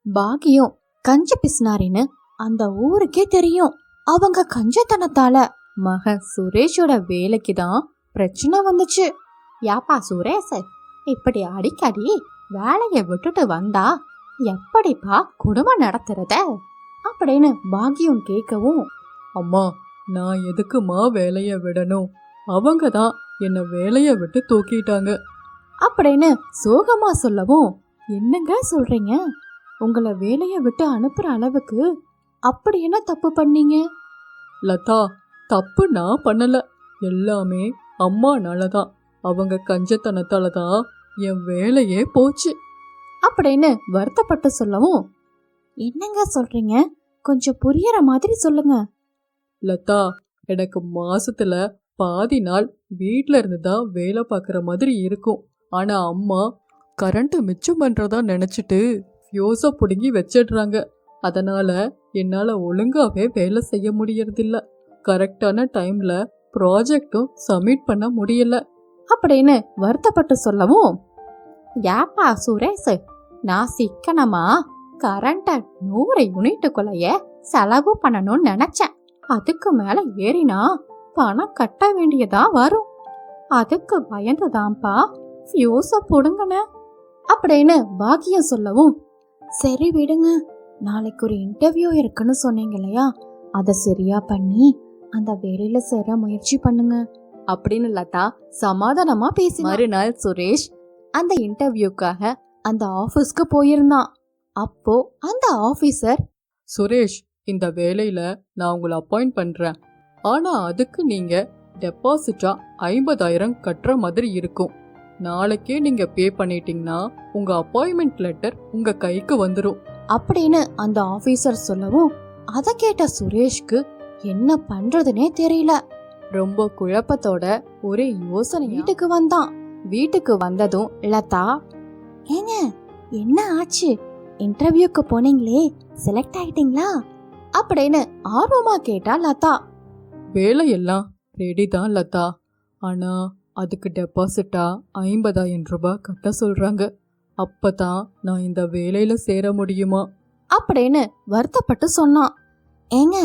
பாக்கியம் கஞ்ச பிசினாரின்னு அந்த ஊருக்கே தெரியும். அவங்க கஞ்சத்தனத்தால மகன் சுரேஷோட வேலைக்கு தான் பிரச்சனை வந்துச்சு. யாப்பா சுரேஷ், இப்படி அடிக்கடி வேலைய விட்டுட்டு வந்தா எப்படிப்பா குடும்பம் நடத்துறத அப்படின்னு பாக்கியம் கேட்கவும், அம்மா, நான் எதுக்குமா வேலைய விடணும்? அவங்க தான் என்ன வேலைய விட்டு தூக்கிட்டாங்க அப்படின்னு சோகமா சொல்லவும், என்னங்க சொல்றீங்க? உங்களை வேலைய விட்டு அனுப்புற அளவுக்கு அப்படி என்ன தப்பு பண்ணீங்க? லதா, தப்பு நான் பண்ணல, எல்லாமே அம்மானாலதான். அவங்க கஞ்சத்தனத்தாலதான் என் வேலையே போச்சு அப்படின்னு வருத்தப்பட்டு சொல்லவும், என்னங்க சொல்றீங்க? கொஞ்சம் புரியற மாதிரி சொல்லுங்க. லதா, எனக்கு மாசத்துல பாதி நாள் வீட்ல இருந்துதான் வேலை பார்க்குற மாதிரி இருக்கும். ஆனா அம்மா கரண்ட் மிச்சம் பண்றதா நினைச்சிட்டு ஃபியூஸை பிடுங்கி வச்சிடுறாங்க. அதனால என்னால ஒழுங்காவே வேலை செய்ய முடியறதில்ல. கரெக்டான டைம்ல ப்ராஜெக்டும் சப்மிட் பண்ண முடியல அப்படின்னு வருத்தப்பட்டு சொல்லவும், யாப்பா சுரேஷ், நான் சிக்கனமா கரண்ட 100 யூனிட்டுக்குள்ளேய செலவு பண்ணணும்னு நினைச்சேன். அதுக்கு மேல ஏறினா பணம் கட்ட வேண்டியதா வரும். அதுக்கு பயந்துதான்ப்பா ஃபியூஸ புடுங்கன அப்படின்னு பாக்கியம் சொல்லவும், சரி விடுங்க, நாளைக்கு ஒரு இன்டர்வியூ இருக்குன்னு சொன்னீங்க இல்லையா, அதை சரியா பண்ணி அந்த வேலையில சேர முயற்சி பண்ணுங்க அப்படின்னு லதா சமாதானமா பேசி, மறுநாள் சுரேஷ் அந்த இன்டர்வியூக்காக அந்த ஆபீஸ்க்கு போயிருந்தான். அப்போ அந்த ஆபீசர், சுரேஷ், இந்த வேலையில நான் உங்களை அப்பாயிண்ட் பண்றேன். ஆனா அதுக்கு நீங்க டெபாசிட்டா 50,000 கட்டுற மாதிரி இருக்கும். நாளைக்கே நீங்க பே பண்ணிட்டீங்கன்னா உங்க அப்பாயின்மெண்ட் லெட்டர் உங்க கைக்கு வந்துடும் அப்படின்னு அந்த ஆபீசர் சொல்லவும், அத கேட்ட சுரேஷ்க்கு என்ன பண்றதுனே தெரியல. ரொம்ப குழப்பத்தோட ஒரே யோசனை வீட்டுக்கு வந்தான். வீட்டுக்கு வந்ததும் லதா, ஏங்க என்ன ஆச்சு? இன்டர்வியூக்கு போனீங்களே, செலக்ட் ஆயிட்டீங்களா அப்படின்னு ஆர்வமா கேட்டா லதா. வேலையெல்லாம் ரெடி தான் லதா, ஆனா அதுக்கு டெபாசிட்டா 50,000 ரூபாய் கட்ட சொல்றாங்க. அப்பதான் நான் இந்த வேலையில சேர முடியுமா அப்படின்னு வருத்தப்பட்டு சொன்னான். ஏங்க,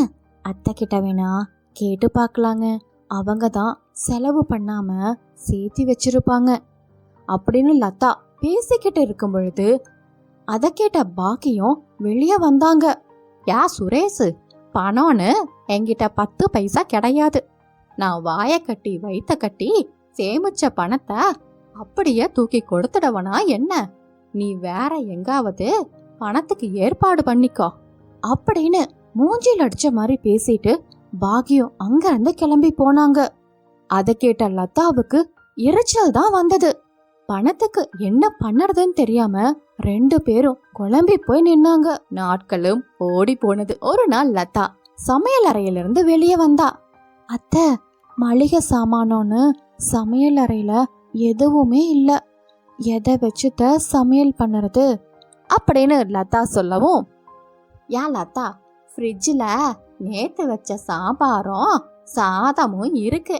அத்தை கிட்ட வேணா கேட்டு பார்க்கலாங்க, அவங்க தான் செலவு பண்ணாம சேர்த்தி வச்சிருப்பாங்க அப்படின்னு லதா பேசிக்கிட்டு இருக்கும் பொழுது அத கேட்ட பாக்கியம் வெளியே வந்தாங்க. யா சுரேஷ், பணம்னு என்கிட்ட 10 பைசா கிடையாது. நான் வாய கட்டி வைத்த கட்டி சேமிச்ச பணத்தை அப்படியே தூக்கி கொடுத்துடவனா என்ன? நீ வேற எங்காவது பணத்துக்கு ஏற்பாடு பண்ணிக்கோ அப்படின்னு மூஞ்சில் அடிச்ச மாதிரி பேசிட்டு பாக்கியம் அங்க இருந்து கிளம்பி போனாங்க. அத கேட்ட லதாவுக்கு எரிச்சல் தான் வந்தது. பணத்துக்கு என்ன பண்ணறதுன்னு தெரியாம 2 பேரும் குழம்பி போய் நின்னாங்க. நாட்களும் ஓடி போனது. ஒரு நாள் லதா சமையல் அறையிலிருந்து வெளியே வந்தா. அத்தை, மளிகை சாமானோன்னு சமையல் அறையில எதுவுமே இல்ல, எதை வச்சுட்ட சமையல் பண்ணுறது அப்படின்னு லதா சொல்லவும், யா லதா, ஃப்ரிட்ஜில் நேற்று வச்ச சாம்பாரும் சாதமும் இருக்கு,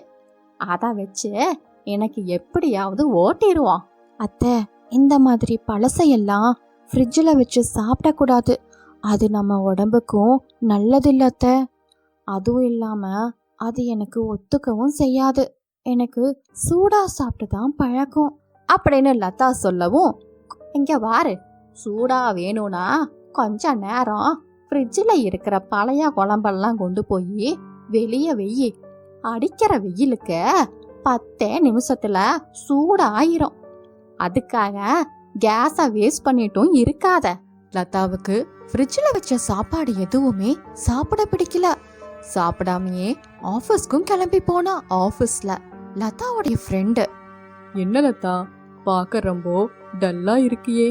அதை வச்சு எனக்கு எப்படியாவது ஓட்டிடுவோம். அத்தை, இந்த மாதிரி பழசையெல்லாம் ஃப்ரிட்ஜில் வச்சு சாப்பிடக்கூடாது, அது நம்ம உடம்புக்கும் நல்லதில்ல அத்தை. அதுவும் இல்லாமல் அது எனக்கு ஒத்துக்கவும் செய்யாது, எனக்கு சூடா சாப்பிட்டு தான் பழக்கம் அப்படின்னு லதா சொல்லவும், இங்க வாரு, சூடா வேணும்னா கொஞ்ச நேரம் ஃப்ரிட்ஜில் இருக்கிற பழைய குழம்பெல்லாம் கொண்டு போய் வெளியே வெயி, அடிக்கிற வெயிலுக்கு 10 நிமிஷத்துல சூடாயிரும், அதுக்காக கேஸை வேஸ்ட் பண்ணிட்டும் இருக்காத. லதாவுக்கு ஃப்ரிட்ஜில் வச்ச சாப்பாடு எதுவுமே சாப்பிட பிடிக்கல. சாப்பிடாமையே ஆஃபீஸ்க்கும் கிளம்பி போனா. ஆஃபீஸ்ல லதாவுடைய ஃப்ரெண்டு, என்ன லதா, பார்க்க ரொம்ப டல்லா இருக்கியே?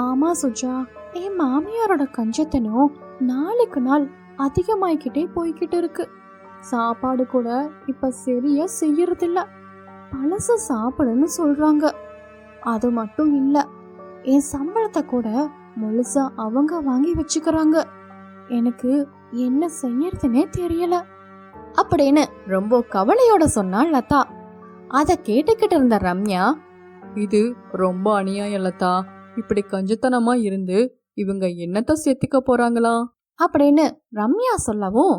ஆமா சுஜா, என் மாமியாரோட கஞ்சத்தனம் நாளுக்கு நாள் அதிகமாயிக்கிட்டே போய்கிட்டு இருக்கு. சாப்பாடு கூட இப்ப சரியா செய்யறதில்ல, பழசு சாப்பிடுன்னு சொல்றாங்க. அது மட்டும் இல்ல, என் சம்பளத்தை கூட முழுசா அவங்க வாங்கி வச்சுக்கிறாங்க. எனக்கு என்ன செய்யறதுன்னே தெரியல அப்படின்னு ரொம்ப கவலையோட சொன்னாள் லதா. அத கேட்டுக்கிட்டு இருந்த ரம்யா, இது ரொம்ப அநியாயம் லதா, இப்படி கஞ்சத்தனமா இருந்து இவங்க என்னத்த சேர்த்துக்க போறாங்களா அப்படின்னு ரம்யா சொல்லவும்,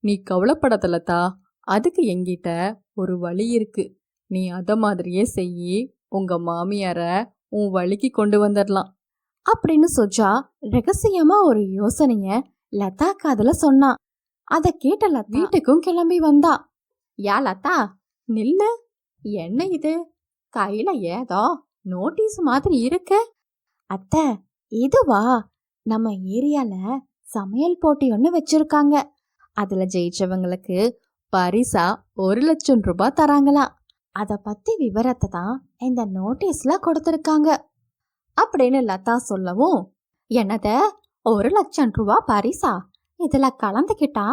நீ கவலைப்படாத லதா, அதுக்கு என்கிட்ட ஒரு வழி இருக்கு. நீ அத மாதிரியே செய்யி, உங்க மாமியார உன் வழிக்கு கொண்டு வந்துடலாம். அப்படின்னு சுஜா ரகசியமா ஒரு யோசனைய லதா காதுல சொன்னா. அத கேட்ட லதா வீட்டுக்கும் கிளம்பி வந்தா. யா லதா, நில்லு, என்ன இது கையில ஏதோ நோட்டீஸ் மாதிரி இருக்கு? அத்தை, இதுவா? நம்ம ஏரியால சமையல் போட்டி ஒண்ணு வச்சிருக்காங்க. அதுல ஜெயிச்சவங்களுக்கு பரிசா 1,00,000 ரூபாய் தராங்களாம். அத பத்தி விவரத்தை தான் இந்த நோட்டீஸ்ல கொடுத்திருக்காங்க அப்படின்னு லதா சொல்லவும், என்னத 1,00,000 ரூபாய் பரிசா? இதுல கலந்துக்கிட்டா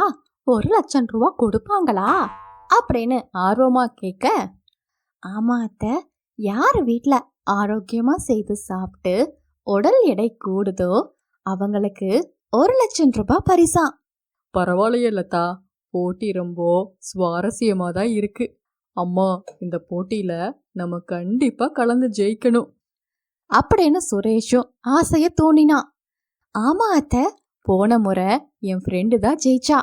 1,00,000 ரூபாய் கொடுப்பாங்களா அப்படின்னு ஆர்வமா கேட்க, ஆமா அத்தை, யார் வீட்ல ஆரோக்கியமா செய்து சாப்பிட்டு உடல் எடை கூடுதோ அவங்களுக்கு 1,00,000 ரூபாய் பரிசா. பரவாயில்லையே லதா, போட்டி ரொம்ப சுவாரஸ்யமா தான் இருக்கு. அம்மா, இந்த போட்டியில நம்ம கண்டிப்பா கலந்து ஜெயிக்கணும் அப்படின்னு சுரேஷும் ஆசைய தூண்டினான். ஆமா அத்தை, போன முறை என் ஃப்ரெண்டு தான் ஜெயிச்சா.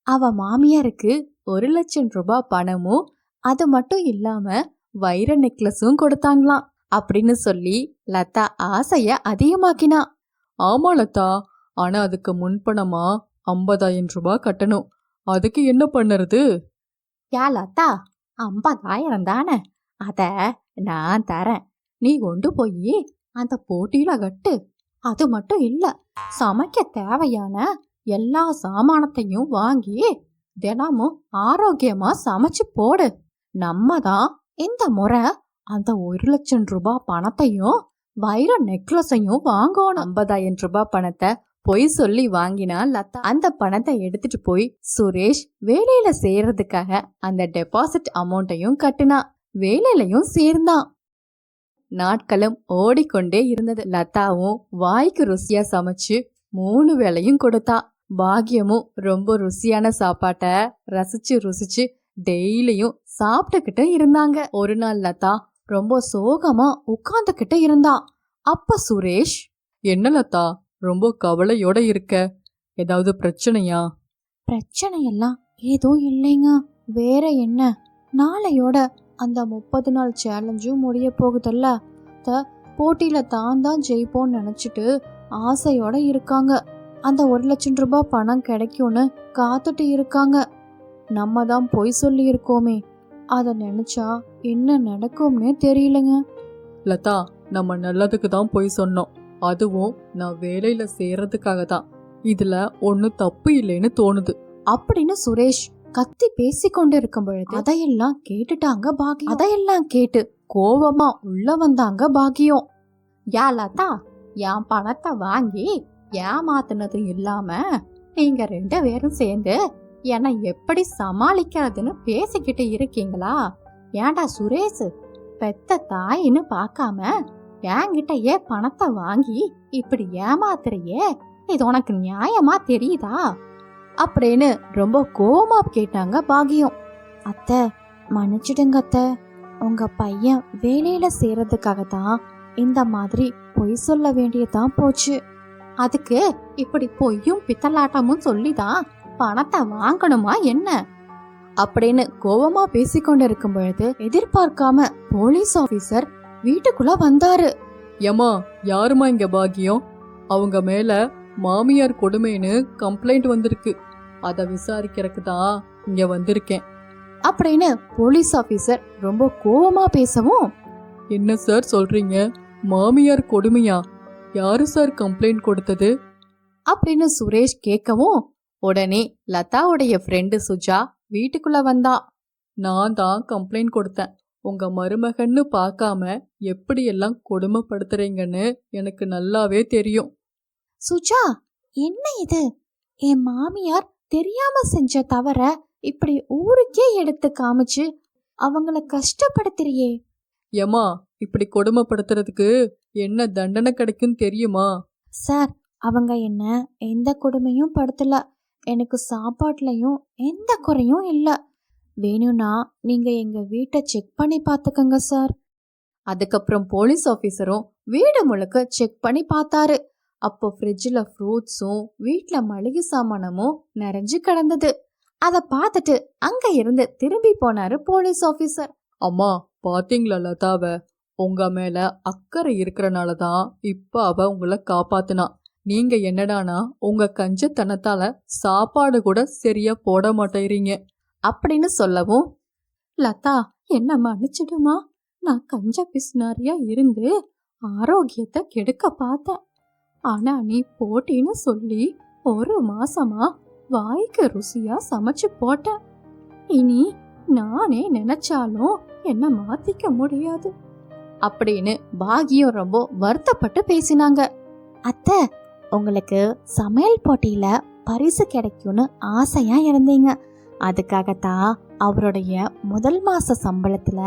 அவ மாமியாருக்கு 1,00,000 ரூபாய் பணமும் அது மட்டும் இல்லாம வைர நெக்லஸும் கொடுத்தாங்களாம் அப்படின்னு சொல்லி லதா ஆசைய அதிகமாக்கினா. ஆமா லதா, ஆனா அதுக்கு முன்பணமா 50,000 ரூபாய் கட்டணும். அதுக்கு என்ன பண்ணுறது? யா லதா, 50,000 தானே, அத நான் தரேன். நீ கொண்டு போய் அந்த போட்டியில கட்டு. அது மட்டும் இல்ல, சமைக்க தேவையான எல்லா சாமானத்தையும் வாங்கி தினமும் ஆரோக்கியமா சமைச்சு போடு. நம்ம தான் இந்த முறை அந்த 1,00,000 ரூபாய் பணத்தையும் வைர நெக்லஸையும் வாங்கணும். 50,000 ரூபாய் பணத்தை பொய் சொல்லி வாங்கினா லதா அந்த பணத்தை எடுத்துட்டு போய் சுரேஷ் வேலையில சேர்றதுக்காக அந்த டெபாசிட் அமௌண்ட்டையும் கட்டினா. வேலையிலையும் சேர்ந்தான். நாட்களும் ஓடிக்கொண்டே இருந்தது. லதாவும் வாய்க்கு ருசியா சமைச்சு 3 வேளையும் கொடுத்தா. பாக்கியமும் ரொம்ப ருசியான சாப்பாட்டை ரசிச்சு ருசிச்சு டெய்லியும் சாப்பிட்டுக்கிட்டு இருந்தாங்க. ஒரு நாள் லதா ரொம்ப சோகமா உட்கார்ந்துகிட்டு இருந்தா. அப்ப சுரேஷ், என்ன லதா, ரொம்ப கவலையோட இருக்க? ஏதாவது பிரச்சனையா? பிரச்சனையெல்லாம் ஏதோ இல்லைங்க. வேற என்ன, நாளையோட அந்த 30 நாள் சேலஞ்சும் முடிய போகுதல்ல. போட்டியில தான் ஜெயிப்போன்னு நினைச்சிட்டு ஆசையோட இருக்காங்க. அந்த 1,00,000 ரூபாய் பணம் கிடைக்கும்னு காத்துட்டு இருக்காங்க. நம்ம தான் பொய் சொல்லி இருக்கோமே, அத நினைச்சா என்ன நடக்கும்னே தெரியலங்க. லதா, நம்ம நல்லதுக்கு தான் போய் சொன்னோம். அதுவும் நான் வேலையில சேர்றதுக்காக தான். இதுல ஒன்னும் தப்பு இல்லைன்னு தோணுது அப்படின்னு சுரேஷ் கத்தி பேசி கொண்டு இருக்கும் பொழுது அதையெல்லாம் கேட்டுட்டாங்க பாக்கியம். அதையெல்லாம் கேட்டு கோவமா உள்ள வந்தாங்க பாக்கியம். யா லதா, என் பணத்தை வாங்கி ஏமாத்துனது இல்லாம நீங்க 2 பேரும் சேர்ந்து என்னை எப்படி சமாளிக்கிறதுன்னு பேசிக்கிட்டு இருக்கீங்களா? ஏண்டா சுரேஷ், பெத்த தாயின்னு பார்க்காம என்கிட்டயே பணத்தை வாங்கி இப்படி ஏமாத்துறியே, இது உனக்கு நியாயமா தெரியுதா அப்படின்னு ரொம்ப கோவமா கேட்டாங்க பாக்கியம். அத்தை, மன்னிச்சிடுங்க அத்தை, உங்க பையன் வேலையில சேர்றதுக்காக தான் இந்த மாதிரி பொய் சொல்ல வேண்டியதான் போச்சு. அதுக்கு இப்படி பொய்யும் பித்தலாட்டமும் சொல்லிதான் பணத்தை வாங்கணுமா என்ன அப்படின்னு கோவமா பேசிக்கொண்டு இருக்கும் பொழுது எதிர்பார்க்காம போலீஸ் ஆபீசர் வீட்டுக்குள்ள வந்தாரு. ஏமா, யாருமா இங்க பாக்கியம்? அவங்க மேல மாமியார் கொடுமைன்னு கம்ப்ளைண்ட் வந்திருக்கு. அத விசாரிக்கிறதுக்கு தான் இங்க வந்திருக்கேன் அப்படின்னு போலீஸ் ஆபீசர் ரொம்ப கோவமா பேசவும், என்ன சார் சொல்றீங்க? மாமியார் கொடுமையா? யாரு சார் கம்ப்ளைண்ட் கொடுத்தது அப்படின்னு சுரேஷ் கேட்கவும், உடனே லதாவுடைய ஃப்ரெண்டு சுஜா வீட்டுக்குள்ள வந்தா. நான் தான் கம்ப்ளைண்ட் கொடுத்தேன். உங்க மருமகன்னு பார்க்காம எப்படியெல்லாம் கொடுமைப்படுத்துறீங்கன்னு எனக்கு நல்லாவே தெரியும். சுஜா, என்ன இது? என் மாமியார் தெரியாம செஞ்ச தவற இப்படி ஊருக்கே எடுத்து காமிச்சு அவங்கள கஷ்டப்படுத்துறியே. ஏமா, இப்படி கொடுமைப்படுத்துறதுக்கு என்ன தண்டனை கிடைக்கும் தெரியுமா? சார், அவங்க என்ன எந்த கொடுமையும் படுத்தல. எனக்கு சாப்பாட்டுலயும் எந்த குறையும் இல்ல. வேணும்னா நீங்க எங்க வீட்டை செக் பண்ணி பாத்துக்கங்க சார். அதுக்கப்புறம் போலீஸ் ஆபீசரும் வீடு முழுக்க செக் பண்ணி பார்த்தாரு. அப்போ ஃப்ரிட்ஜில் ஃப்ரூட்ஸும் வீட்டில் மளிகை சாமானமும் நிறைஞ்சு கிடந்தது. அதை பார்த்துட்டு அங்க இருந்து திரும்பி போனாரு போலீஸ் ஆபீசர். அம்மா பாத்தீங்களா லதாவ? உங்க மேல அக்கறை இருக்கிறனால தான் இப்ப அவ உங்களை காப்பாத்துனா. நீங்க என்னடானா உங்க கஞ்சத்தனத்தால சாப்பாடு கூட சரியா போட மாட்டேறீங்க அப்படின்னு சொல்லவும், லதா என்ன மன்னிச்சிடுமா, நான் கஞ்ச பிசுனாரியா இருந்து ஆரோக்கியத்தை கெடுக்க பார்த்தேன். ஆனா நீ போட்டின்னு சொல்லி 1 மாசமா வாய்க்கு ருசியா சமைச்சு போட்டேன். இனி நானே நினைச்சாலும் என்ன மாத்திக்க முடியாது அப்படின்னு பாகியம் ரொம்ப வருத்தப்பட்டு பேசினாங்க. அத்தை, உங்களுக்கு சமையல் போட்டியில பரிசு கிடைக்கும்னு ஆசையா இருந்தீங்க. அதுக்காகத்தான் அவருடைய முதல் மாச சம்பளத்துல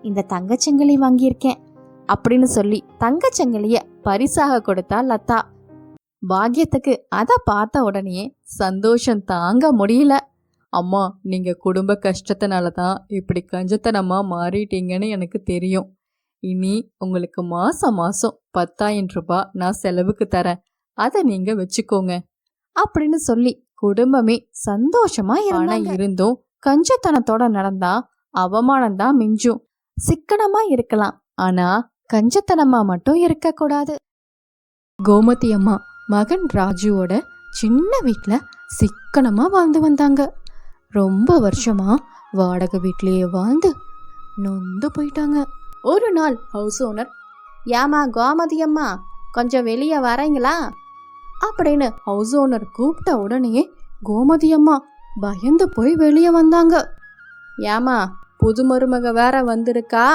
இந்த தங்கச்சங்கிலி வாங்கியிருக்கேன் அப்படின்னு சொல்லி தங்கச்சங்கிலிய பரிசாக கொடுத்தா லதா. பாக்கியத்துக்கு அதை பார்த்த உடனே சந்தோஷம் தாங்க முடியல. அம்மா நீங்க குடும்ப கஷ்டத்தினால தான் இப்படி கஞ்சத்தனமா மாறிட்டீங்கன்னு எனக்கு தெரியும். இனி உங்களுக்கு மாசம் 10,000 ரூபாய் நான் செலவுக்கு தரேன், அதை நீங்க வச்சுக்கோங்க அப்படின்னு சொல்லி குடும்பமே சந்தோஷமா இருந்தும் கஞ்சத்தனத்தோட நடந்தா அவமானம் தான் மிஞ்சும். சிக்கனமா இருக்கலாம், ஆனா கஞ்சத்தனமா மட்டும் இருக்க கூடாது. கோமதி அம்மா மகன் ராஜுவோட சின்ன வீட்ல சிக்கனமா வாழ்ந்து வந்தாங்க. ரொம்ப வருஷமா வாடகை வீட்லயே வாழ்ந்து நொந்து போயிட்டாங்க. ஒரு நாள் ஹவுஸ் ஓனர், ஏமா கோமதி அம்மா கொஞ்சம் வெளியே வரீங்களா அப்படின்னு ஹவுஸ் ஓனர் கூப்பிட்ட உடனே கோமதி அம்மா பயந்து போய் வெளியே வந்தாங்க. ஏமா புது மருமக வேற வந்திருக்கா,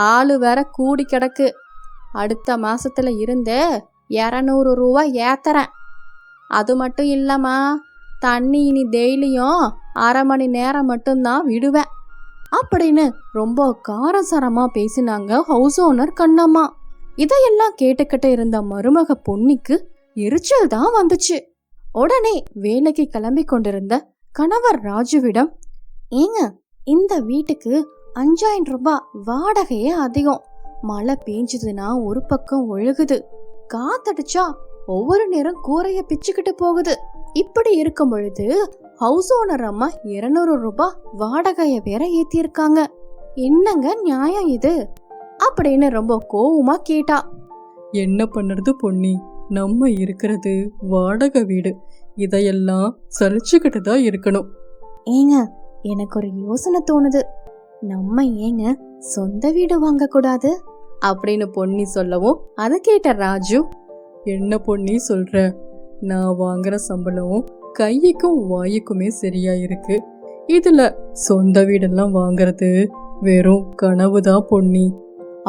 ஆளு வேற கூடி கிடக்கு, அடுத்த மாசத்துல இருந்து 200 ரூபா ஏத்துறேன். அது மட்டும் இல்லம்மா, தண்ணி இனி டெய்லியும் 1/2 மணி நேரம் மட்டும்தான் விடுவேன் அப்படின்னு ரொம்ப காரசாரமா பேசினாங்க ஹவுஸ் ஓனர் கண்ணம்மா. இதையெல்லாம் கேட்டுக்கிட்டு இருந்த மருமக பொன்னிக்கு எரிச்சல் தான் வந்துச்சு. உடனே வேலைக்கு கிளம்பி கொண்டிருந்த கணவர் ராஜுவிடம், ஏங்க இந்த வீட்டுக்கு 5,000 ரூபாய் வாடகையே அதிகம். மழை பெஞ்சதுன்னா ஒரு பக்கம் ஒழுகுது, காத்தடிச்சா ஒவ்வொரு நேரம் கூரைய பிச்சுக்கிட்டு போகுது. இப்படி இருக்கும் பொழுது ஹவுஸ் ஓனர் அம்மா 200 ரூபாய் வாடகைய வேற ஏத்திருக்காங்க. என்னங்க நியாயம் இது அப்படின்னு ரொம்ப கோவமா கேட்டா. என்ன பண்ணுறது பொன்னி, நம்ம இருக்கிறது வாடகை வீடு, இதையெல்லாம் சலிச்சுக்கிட்டு தான் இருக்கணும். ஏங்க எனக்கு ஒரு யோசனை தோணுது, நம்ம ஏங்க சொந்த வீடு வாங்க கூடாது அப்படின்னு பொன்னி சொல்லவும் அதை கேட்ட ராஜு, என்ன பொன்னி சொல்ற? நான் வாங்குற சம்பளம் கைக்கும் வாய்க்குமே சரியா இருக்கு, இதுல சொந்த வீடெல்லாம் வாங்குறது வெறும் கனவுதான் பொன்னி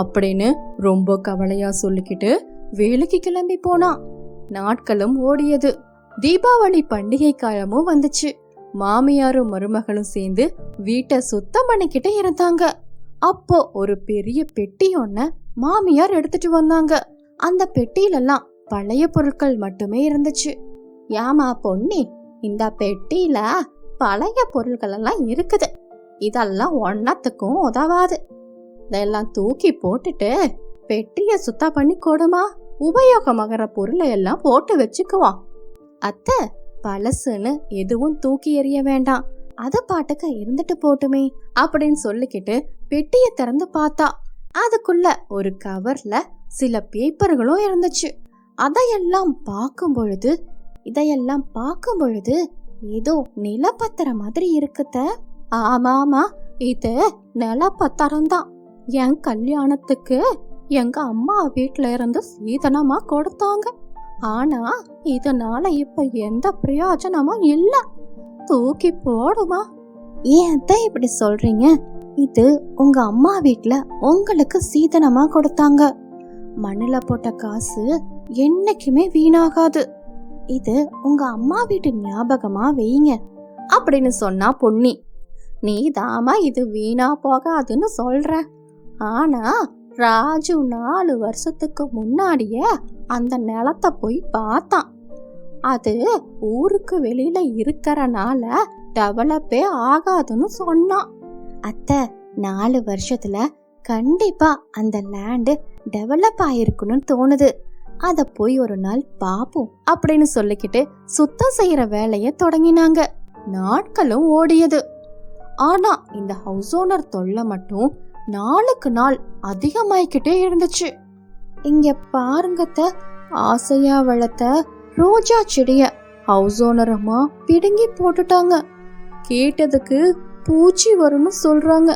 அப்படின்னு ரொம்ப கவலையா சொல்லிக்கிட்டு வேலைக்கு கிளம்பி போனான். நாட்களும் ஓடியது. தீபாவளி பண்டிகை காலமும் வந்துச்சு. மாமியாரும் மருமகளும் சேர்ந்து வீட்டை சுத்தம் பண்ணிக்கிட்டு இருந்தாங்க. அப்போ ஒரு பெரிய பெட்டி ஒன்ன மாமியார் எடுத்துட்டு வந்தாங்க. அந்த பெட்டியிலெல்லாம் பழைய பொருட்கள் மட்டுமே இருந்துச்சு. ஏமா பொன்னி, இந்த பெட்டியில பழைய பொருட்கள் எல்லாம் இருக்குது, இதெல்லாம் ஒன்னத்துக்கும் உதவாது. இதெல்லாம் தூக்கி போட்டுட்டு பெட்டிய சுத்தம் பண்ணி கொடுமா, உபயோகமாகிற பொருளை எல்லாம் போட்டு வச்சுக்குவோம். அத்தை, பழசுன்னு எதுவும் தூக்கி எறிய வேண்டாம், அத பாட்டுக்கு இருந்துட்டு போட்டுமே அப்படின்னு சொல்லிக்கிட்டு பெட்டிய திறந்து பார்த்தா அதுக்குள்ள ஒரு கவர்ல சில பேப்பர்களும் இருந்துச்சு. இதையெல்லாம் பார்க்கும் பொழுது ஏதோ நிலப்பத்திரம் மாதிரி இருக்குத. ஆமாமா, இது நிலப்பத்திரம் தான். என் கல்யாணத்துக்கு எங்க அம்மா வீட்டுல இருந்து சீதனமா கொடுத்தாங்க. ஆனா இதனால இப்ப எந்த பிரயோஜனமும் இல்ல, தூக்கி போடுமா. ஏன் அதான் இப்படி சொல்றீங்க? இது உங்க அம்மா வீட்டுல உங்களுக்கு சீதனமா கொடுத்தாங்க. மண்ணுல போட்ட காசு என்னைக்குமே வீணாகாது. இது உங்க அம்மா வீட்டு ஞாபகமா வைங்க அப்படின்னு சொன்னா பொன்னி. நீ தாமா இது வீணா போகாதுன்னு சொல்ற, ஆனா ராஜு 4 வருஷத்துக்கு முன்னாடியே அந்த நிலத்தை போய் பார்த்தான். அது ஊருக்கு வெளியில இருக்கறனால டெவலப்பே ஆகாதுன்னு சொன்னான். அத்தை, 4 வருஷத்துல கண்டிப்பா அந்த லேண்டு டெவலப் ஆயிருக்குன்னு தோணுது. அத போய் ஒரு நாள் பாப்போம் அப்படின்னு சொல்லிக்கிட்டு சுத்தம் செய்யற வேலைய தொடங்கினாங்க. நாட்களும் ஓடியது. ஆனா இந்த ஹவுஸ் ஓனர் தொல்லை மட்டும் நாளுக்கு நாள் அதிகமாயிக்கிட்டே இருந்துச்சு. இங்க பாருங்கத்த, ஆசையா வளர்த்த ரோஜா செடிய ஹவுஸ் ஓனர் அம்மா பிடுங்கி போட்டுட்டாங்க. கேட்டதுக்கு பூச்சி வரும்னு சொல்றாங்க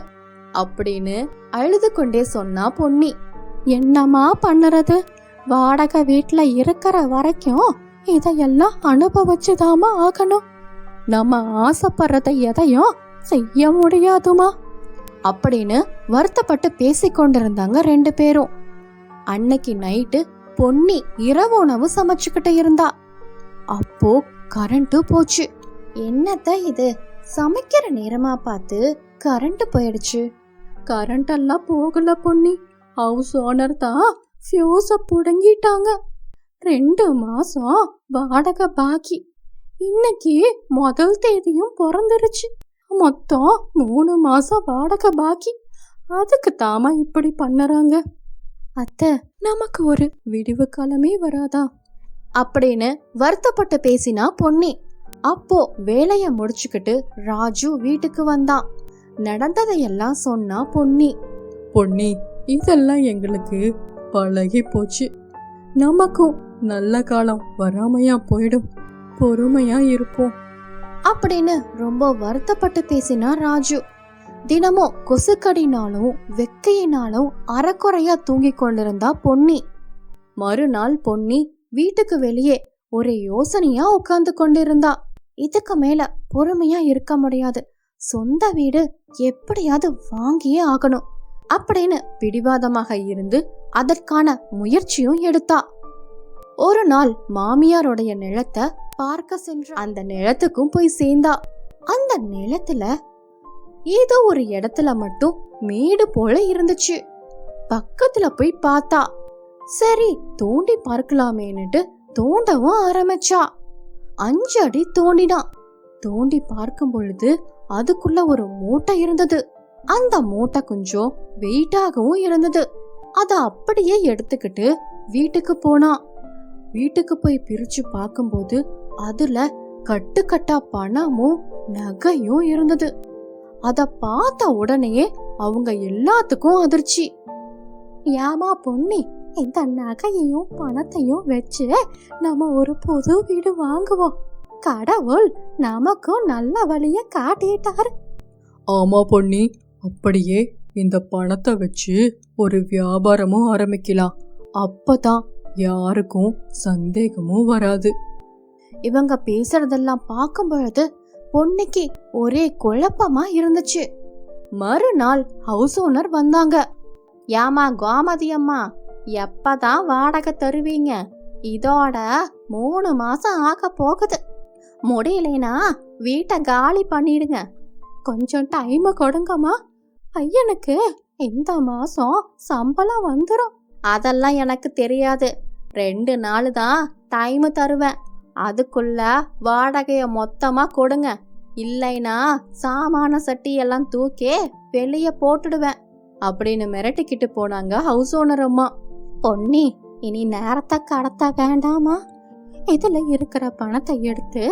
அப்படின்னு அழுது கொண்டே சொன்னா பொன்னி. என்னம்மா பண்ணுறது, வாடகை வீட்டுல இருக்கிற வரைக்கும் இதையெல்லாம் அனுபவிச்சுதாமா ஆகணும். நம்ம ஆசைப்படுறத எதையும் செய்ய முடியாதுமா அப்படின்னு வருத்தப்பட்டு பேசிக்கொண்டிருந்தாங்க 2 பேரும். அன்னைக்கு நைட்டு பொன்னி இரவு உணவு சமைச்சுக்கிட்டு இருந்தா. அப்போ கரண்ட் போச்சு. என்னத்த இது, சமைக்கிற நேரமா பார்த்து கரண்ட் போயிடுச்சு. கரண்ட் எல்லாம் போகல பொன்னி, ஹவுஸ் ஓனர் தான் ஃபியூஸ புடுங்கிட்டாங்க. 2 மாசம் வாடகை பாக்கி. இன்னைக்கு முதல் தேதியும் பிறந்துருச்சு. மொத்தம் 3 மாசம் வாடகை பாக்கி. அதுக்கு தாமா இப்படி பண்ணுறாங்க. அத்தை, நமக்கு ஒரு விடிவு காலமே வராதா அப்படின்னு வருத்தப்பட்டு பேசினா பொன்னி. அப்போ வேலைய முடிச்சுக்கிட்டு ராஜு வீட்டுக்கு வந்தான். நடந்ததையெல்லாம் சொன்னா பொன்னி. பொன்னி, இதெல்லாம் எங்களுக்கு பழகி போச்சு. நமக்கும் நல்ல காலம் வராமையா போயிடும். பொறுமையா இருப்போம் அப்படின்னு ரொம்ப வருத்தப்பட்டு பேசினா ராஜு. தினமும் கொசுக்கடினாலும் வெக்கையினாலும் அறக்குறையா தூங்கி கொண்டிருந்தா பொன்னி. மறுநாள் பொன்னி வீட்டுக்கு வெளியே ஒரு யோசனையா உட்கார்ந்து கொண்டிருந்தா. இதுக்கு மேல பொறுமையா இருக்க முடியாது, சொந்த வீடு எப்படியாவது வாங்கியே ஆகணும் அப்படின்னு பிடிவாதமாக இருந்து அதற்கான முயற்சியும் எடுத்தா. ஒரு நாள் மாமியாருடைய நிலத்தை பார்க்க சென்று அந்த நிலத்துக்கும் போய் சேர்ந்தா. அந்த நிலத்துல ஏதோ ஒரு இடத்துல மட்டும் மேடு போல இருந்துச்சு. பக்கத்துல போய் பார்த்தா. சரி தோண்டி பார்க்கலாமேன்னுட்டு தோண்டவும் ஆரம்பிச்சா. 5 அடி தோண்டினான். தோண்டி பார்க்கும் பொழுது அதுக்குள்ள ஒரு மூட்டை இருந்தது. அந்த மூட்டை கொஞ்சம் வெயிட்டாகவும் இருந்தது. அத அப்படியே எடுத்துக்கிட்டு வீட்டுக்கு போனான். வீட்டுக்கு போய் பிரிச்சு பார்க்கும்போது அதுல கட்டுக்கட்டா பணமும் நகையும் இருந்தது. அத பார்த்த உடனே அவங்க எல்லாத்துக்கும் அதிர்ச்சி. ஏமா பொன்னி, இந்த நகையையும் பணத்தையும் வச்சு நம்ம ஒரு புது வீடு வாங்குவோம். கடவுள் நமக்கும் நல்ல வழிய காட்டிட்டாரு. ஆமா பொன்னி, அப்படியே இந்த பணத்தை வச்சு ஒரு வியாபாரமும் ஆரம்பிக்கலாம். அப்பதான் யாருக்கும் சந்தேகமும் வராது. இவங்க பேசுறதெல்லாம் பார்க்கும் பொழுது பொன்னிக்கு ஒரே குழப்பமா இருந்துச்சு. மறுநாள் ஹவுஸ் ஓனர் வந்தாங்க. ஏமா கோமதி அம்மா, எப்பதான் வாடகை தருவீங்க? இதோட 3 மாசம் ஆக போகுது. முடியலைனா வீட்டை காலி பண்ணிடுங்க. கொஞ்சம் டைம் கொடுங்கம்மா. பையனுக்கு இந்த மாசம் சம்பளம் வந்துடும். அதெல்லாம் எனக்கு தெரியாது. 2 நாள் தான் டைம் தருவேன். அதுக்குள்ள வாடகைய மொத்தமா கொடுங்க. இல்லைனா சாமான சட்டி எல்லாம் தூக்கி வெளியே போட்டுடுவேன் அப்படின்னு மிரட்டிக்கிட்டு போனாங்க ஹவுஸ் ஓனர் அம்மா. பொன்னி, இனி நேரத்தை கடத்த வேண்டாமா? இதுல இருக்கிற பணத்தை எடுத்து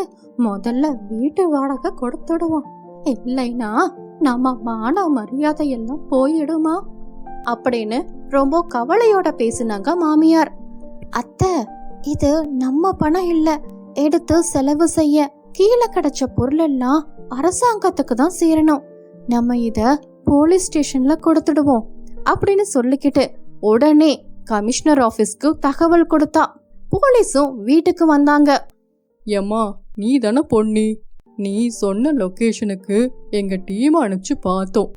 முதல்ல வீட்டு வாடகை கொடுத்துடுவோம். இல்லைனா நம்ம மான மரியாதை எல்லாம் போயிடுமா அப்படின்னு ரொம்ப கவலையோட பேசினாங்க மாமியார். அத்தை, இது நம்ம பணம் இல்ல, எடுத்து செலவு செய்ய. கீழே கிடைச்ச பொருள் எல்லாம் அரசாங்கத்துக்கு தான் சேரணும். நம்ம இத போலீஸ் ஸ்டேஷன்ல கொடுத்துடுவோம் அப்படின்னு சொல்லிக்கிட்டு உடனே கமிஷனர் ஆபீஸ்க்கு தகவல் கொடுத்தா. போலீஸும் வீட்டுக்கு வந்தாங்க. ஏம்மா, நீ தானே பொன்னி? நீ சொன்ன லொகேஷனுக்கு எங்க டீம் அனுப்பிச்சு பார்த்தோம்.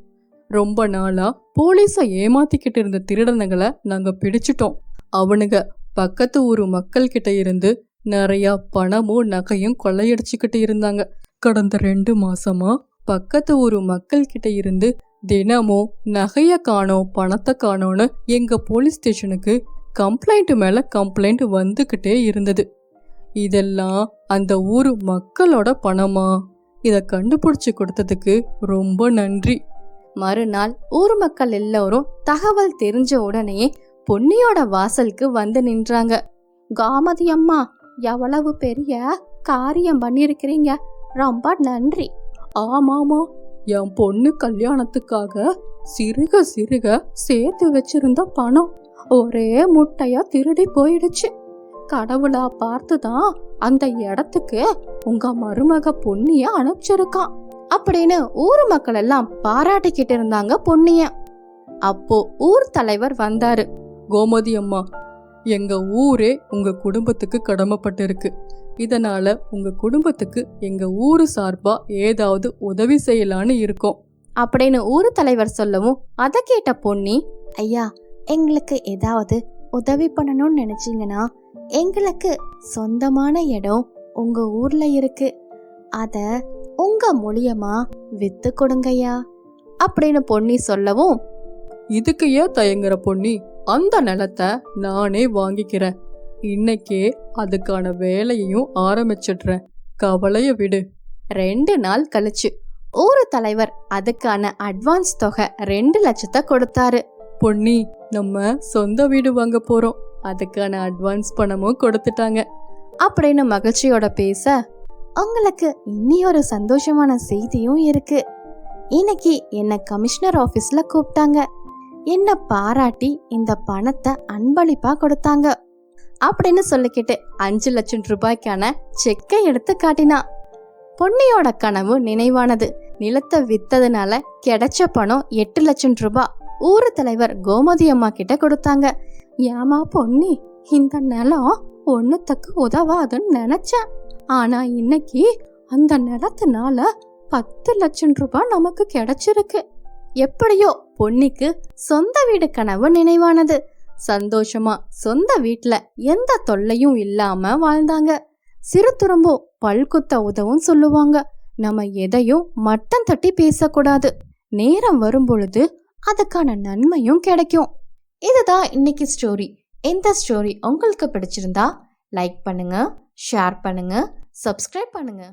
ரொம்ப நாளா போலீஸை ஏமாத்திக்கிட்டு இருந்த திருடனுங்களை நாங்க பிடிச்சிட்டோம். அவனுங்க பக்கத்து ஊரு மக்கள் கிட்ட இருந்து நிறைய பணமும் நகையும் கொள்ளையடிச்சுக்கிட்டு இருந்தாங்க. கடந்த 2 மாசமா பக்கத்து ஊரு மக்கள் கிட்ட இருந்து தினமும் நகைய காணோம், பணத்தை காணோன்னு எங்க போலீஸ் ஸ்டேஷனுக்கு கம்ப்ளைண்ட் மேல கம்ப்ளைண்ட் வந்துகிட்டே இருந்தது. இதெல்லாம் அந்த ஊரு மக்களோட பணமா? இத கண்டுபிடிச்சு கொடுத்ததுக்கு ரொம்ப நன்றி. மறுநாள் ஊர் மக்கள் எல்லாரும் தகவல் தெரிஞ்ச உடனே பொன்னியோட வாசலுக்கு வந்து நின்றாங்க. கோமதி அம்மா, எவ்வளவு பெரிய காரியம் பண்ணிருக்கிறீங்க, ரொம்ப நன்றி. ஆமாமா, என் பொண்ணு கல்யாணத்துக்காக சிறுக சிறுக சேர்த்து வச்சிருந்த பணம் ஒரே முட்டையா திருடி போயிடுச்சு. கடவுளா பார்த்துதான் அந்த இடத்துக்கு உங்க மருமக பொன்னிய அனுப்பிச்சிருக்கான் அப்படின்னு ஊர் மக்கள் எல்லாம் பாராட்டிக்கிட்டு இருந்தாங்க பொன்னிய. அப்போ ஊர் தலைவர் வந்தாரு. கோமதி அம்மா, எங்க ஊரே உங்க குடும்பத்துக்கு கடமைப்பட்டிருக்கு. இதனால உங்க குடும்பத்துக்கு எங்க ஊரு சார்பா ஏதாவது உதவி செய்யலான்னு இருக்கோம் அப்படின்னு ஊர் தலைவர் சொல்லவும் அதை கேட்ட பொன்னி, ஐயா, எங்களுக்கு ஏதாவது உதவி பண்ணணும்னு நினைச்சீங்கன்னா எங்களுக்கு சொந்தமான இடம் உங்க ஊர்ல இருக்கு, அத உங்க மூலியமா வித்து கொடுங்கய்யா அப்படின்னு பொன்னி சொல்லவும், இதுக்கு ஏன் தயங்குற பொன்னி, அந்த நிலத்தை நானே வாங்கிக்கிறேன். இன்னைக்கே அதுக்கான வேலையையும் ஆரம்பிச்சிடுறேன், கவலைய விடு. 2 நாள் கழிச்சு ஊர் தலைவர் அதுக்கான அட்வான்ஸ் தொகை 2 லட்சத்தை கொடுத்தாரு. பொன்னி, நம்ம சொந்த வீடு வாங்க போறோம், அதுக்கான அட்வான்ஸ் பணமும் கொடுத்துட்டாங்க அப்படின்னு மகிழ்ச்சியோட பேச, உங்களுக்கு இன்னி ஒரு சந்தோஷமான செய்தியும் இருக்கு. இன்னைக்கு என்ன கமிஷனர் ஆபீஸ்ல கூப்பிட்டாங்க. என்ன பாராட்டி இந்த பணத்தை அன்பளிப்பா கொடுத்தாங்க அப்படின்னு சொல்லிக்கிட்டு 5 லட்சம் ரூபாய்க்கான செக்கை எடுத்து காட்டினா. பொன்னியோட கனவு நினைவானது. நிலத்தை வித்ததுனால கிடைச்ச பணம் 8 லட்சம் ரூபாய் ஊர் தலைவர் கோமதி அம்மா கிட்ட கொடுத்தாங்க. ஏமா பொன்னி, இந்த நிலம் ஒன்னுத்துக்கு உதவாதுன்னு நினைச்சேன், ஆனா இன்னைக்கு அந்த நிலத்தினால 10 லட்சம் ரூபாய் நமக்கு கிடைச்சிருக்கு. எப்படியோ பொன்னிக்கு சொந்த வீடு கனவு நினைவானது. சந்தோஷமா சொந்த வீட்டுல எந்த தொல்லையும் இல்லாம வாழ்ந்தாங்க. சிறு துரும்போ பல்குத்த உதவும் சொல்லுவாங்க. நம்ம எதையும் மட்டம் தட்டி பேசக்கூடாது. நேரம் வரும் பொழுது அதுக்கான நன்மையும் கிடைக்கும். இதுதான் இன்னைக்கு ஸ்டோரி. இந்த ஸ்டோரி உங்களுக்கு பிடிச்சிருந்தா லைக் பண்ணுங்க, ஷேர் பண்ணுங்க, சப்ஸ்கிரைப் பண்ணுங்க.